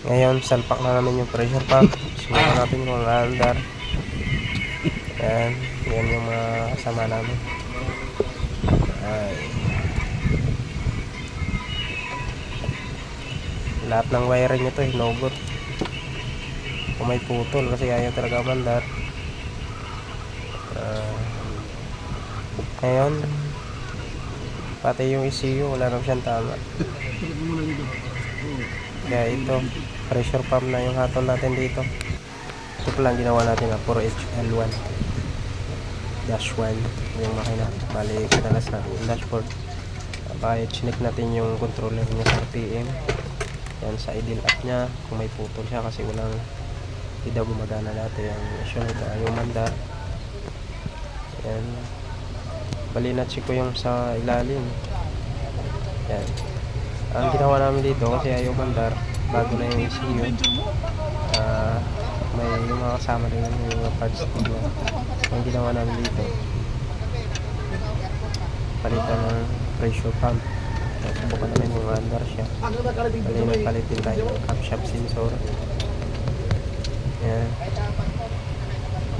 Ngayon, salpak na namin yung pressure pump. Subukan natin kung aandar. Yan. Yan yung mga kasama namin. Ay. Lahat ng wiring nito hinugot. Kung may putol kasi ayaw talaga umandar. Ngayon, pati yung ECU wala na siyang tama. Kaya ito, pressure pump na yung hatol natin dito. Ito pa lang ginawa natin na 4HL1 -1 yung makina. Bali, kadalas natin yung dashboard. Baka chinik natin yung controller niya sa RPM. Yan sa idle up niya kung may putol siya kasi hindi daw gumagana dati yung issue nito ayaw mandar. Yan, bali na check ko yung sa ilalim. Yan, ang ginawa namin dito kasi ayaw mandar bago na yung ECU. May yung mga kasama rin yung mga parts dito. Ang ginawa namin dito, palitan ng pressure pump. Subukan namin yung under siya. Bali nagpalit din tayo ng camshaft sensor. Yan.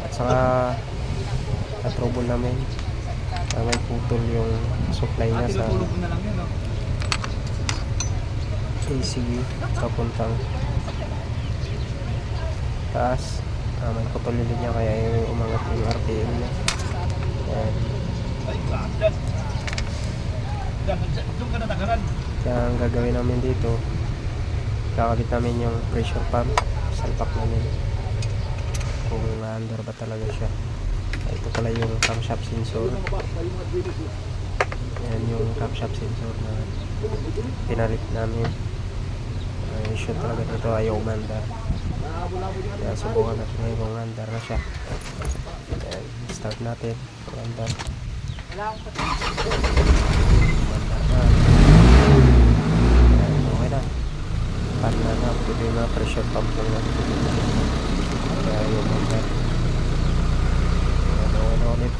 At saka na-trouble namin may putol yung supply niya sa ECU papuntang taas. May putol niya kaya yung umangat yung RPM niya. Yan. Kaya ang gagawin namin dito, kakabit namin yung pressure pump, salpak namin kung under ba talaga siya. Ito pala yung camshaft sensor. Yan yung camshaft sensor na pinalit namin. Issue talaga dito, ayaw umandar. Kaya subukan natin ngayon kung umandar na siya. Yan, start natin kung umandar. Umandar na. Yan, okay na. Pan na. Pwede yung mga pressure pump lang natin. Kaya ayaw umandar. Yan, okay na ulit.